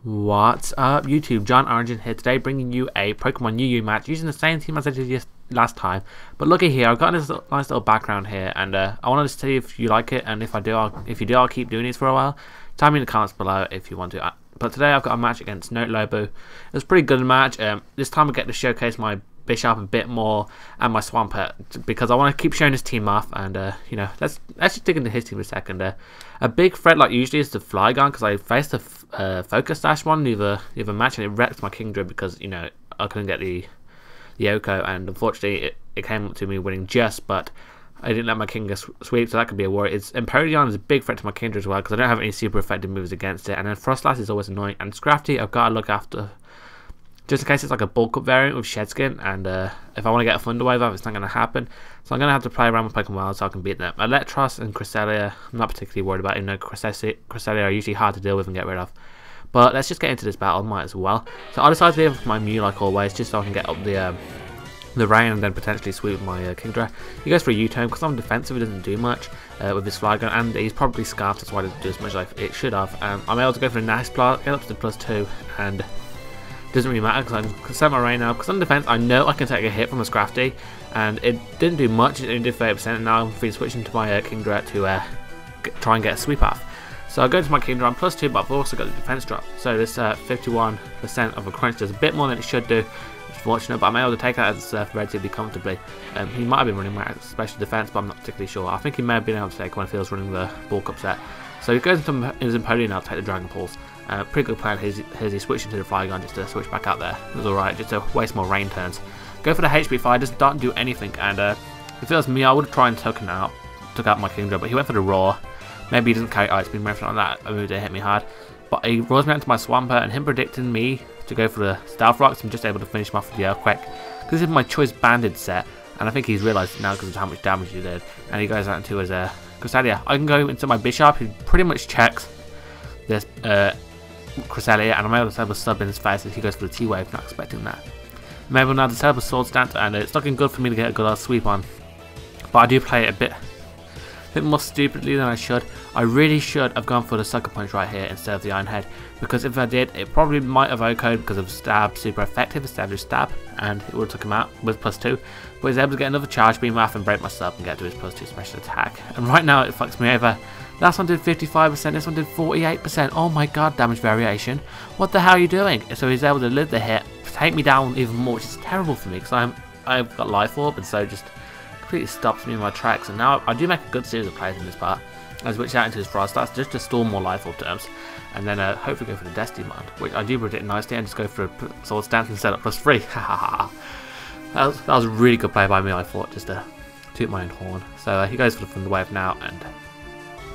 What's up YouTube, JohnOrigins here today, bringing you a Pokemon UU match using the same team as I did last time. But look at here, I've got this nice little background here, and I wanted to see if you like it, and if you do, I'll keep doing these for a while. Tell me in the comments below if you want to. But today I've got a match against Notelobo. It was a pretty good match. This time I get to showcase my Bishop a bit more and my Swampert, because I want to keep showing this team off. And you know, let's just dig into his team a second. A big threat like usually is the Flygon, because I faced the Focus Dash one the other match and it wrecked my Kingdra because, you know, I couldn't get the Yoko, and unfortunately it came up to me winning just, but I didn't let my Kingdra sweep, so that could be a worry. Empoleon is a big threat to my Kingdra as well, because I don't have any super effective moves against it, and then Frostlass is always annoying, and Scrafty I've got to look after just in case it's like a bulk up variant with Shed Skin, and if I want to get a Thunder Wave up, it's not going to happen. So I'm going to have to play around with Pokemon Wild so I can beat them. Electros and Cresselia, I'm not particularly worried about, even though Cresselia are usually hard to deal with and get rid of. But let's just get into this battle, might as well. So I decided to leave with my Mew like always, just so I can get up the rain and then potentially sweep my Kingdra. He goes for a U-turn because I'm defensive, it doesn't do much with this Flygon, and he's probably scarfed, that's why it doesn't do as much as it should have. I'm able to go for a nice plot, get up to the +2, and doesn't really matter because I can set my rain now. Because on defense, I know I can take a hit from a Scrafty, and it didn't do much. It only did 30%, and now I'm free switching to my Kingdra to try and get a sweep off. So I go to my Kingdra, I'm +2, but I've also got the defense drop. So this 51% of a crunch does a bit more than it should do. It's fortunate, but I'm able to take that as relatively comfortably. He might have been running my special defense, but I'm not particularly sure. I think he may have been able to take one if he was running the bulk upset. So he goes into his Empoleon now to take the Dragon Pulse. Pretty good plan. He's switching to the Flygon just to switch back out there. It was alright, just to waste more rain turns. Go for the HP Fire, just don't do anything. And if it was me, I would have tried and took out my Kingdra, but he went for the Roar. Maybe he doesn't carry Ice Beam or anything like that. I moved to hit me hard. But he rolls me out to my Swampert, and him predicting me to go for the Stealth Rocks, I'm just able to finish him off with the Earthquake. Because this is my Choice Banded set, and I think he's realised now because of how much damage he did. And he goes out into his Cresselia. I can go into my Bishop, who pretty much checks this Cresselia, and I'm able to set up a sub in his face as he goes for the T-Wave, not expecting that. I'm able now to set up a Sword Stance, and it's looking good for me to get a good sweep on. But I do play it a bit more stupidly than I should. I really should have gone for the Sucker Punch right here instead of the Iron Head, because if I did, it probably might have OHKO'd because of Stab, super effective instead of Stab, and it would have took him out with +2. But he's able to get another Charge Beam off and break my sub and get to his +2 special attack. And right now it fucks me over. Last one did 55%, this one did 48%. Oh my god, damage variation. What the hell are you doing? So he's able to live the hit, take me down even more, which is terrible for me because I've got Life Orb, and so just completely stops me in my tracks. And now I do make a good series of plays in this part. I switch out into his Frostlass just to store more Life Orb terms, and then hopefully go for the Destiny Bond, which I do predict nicely, and just go for a Sword Stance and set up +3. That was a really good play by me, I thought, just to toot my own horn. So he goes for the Thunder Wave now, and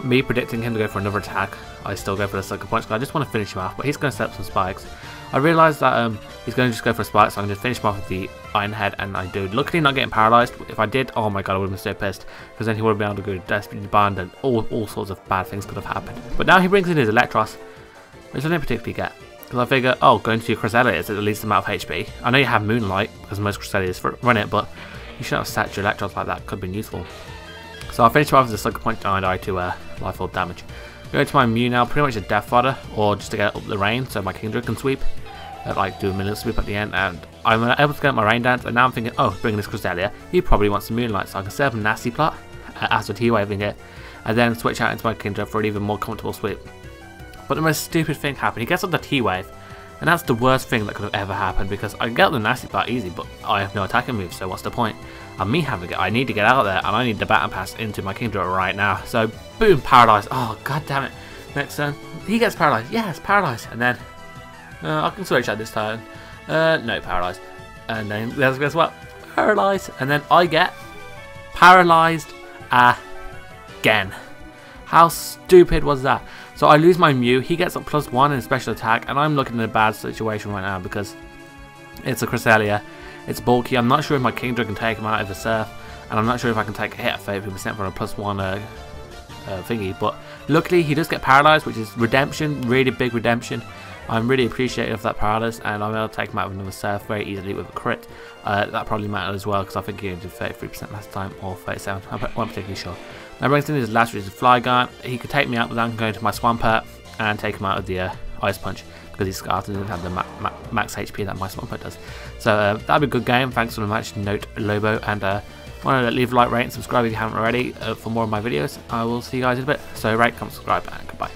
me predicting him to go for another attack, I still go for the Sucker Punch because I just want to finish him off, but he's going to set up some spikes. I realise that he's going to just go for a spike, so I'm going to finish him off with the Iron Head, and I do. Luckily not getting paralysed. If I did, oh my god, I would have been so pissed, because then he would have been able to go to Destiny Bond, and all sorts of bad things could have happened. But now he brings in his Electros, which I didn't particularly get, because I figure, oh, going to your Cresselia is at the least amount of HP. I know you have Moonlight, because most Cresselias run it, but you shouldn't have sat your Electros like that. Could have been useful. So I finished him off with a Sucker Punch and I to Life Orb damage. Go to my Mew now, pretty much a Death Fodder, or just to get up the rain so my Kingdra can sweep. Like do a minute sweep at the end, and I'm able to get my Rain Dance, and now I'm thinking, oh, bringing this Cresselia, he probably wants some Moonlight, so I can set up a nasty plot after T-Waving it, and then switch out into my Kingdra for an even more comfortable sweep. But the most stupid thing happened. He gets up the T-Wave, and that's the worst thing that could have ever happened, because I get the nasty plot easy, but I have no attacking moves, so what's the point? And me having it, I need to get out there, and I need the Baton Pass into my Kingdra right now. So boom, paralyzed. Oh god damn it! Next turn, he gets paralyzed. Yes, paralyzed, and then I can switch out this turn. No, paralyzed, and then guess what? Paralyzed, and then I get paralyzed again. How stupid was that? So I lose my Mew. He gets up +1 in special attack, and I'm looking in a bad situation right now because it's a Cresselia. It's bulky. I'm not sure if my Kingdra can take him out of the Surf, and I'm not sure if I can take a hit at 30% for a +1 thingy. But luckily, he does get paralyzed, which is redemption, really big redemption. I'm really appreciative of that paralysis, and I'm able to take him out with another Surf very easily with a crit. That probably mattered as well because I think he did 33% last time, or 37. I'm not particularly sure. Now brings in his last, which is Flygon. He could take me out without going to my Swampert and take him out of the Ice Punch, because his Scarf doesn't have the max HP that my Swampert does. So that'll be a good game. Thanks for the match, Notelobo, and want to leave a like, rate, and subscribe if you haven't already for more of my videos. I will see you guys in a bit. So rate, comment, subscribe, and goodbye.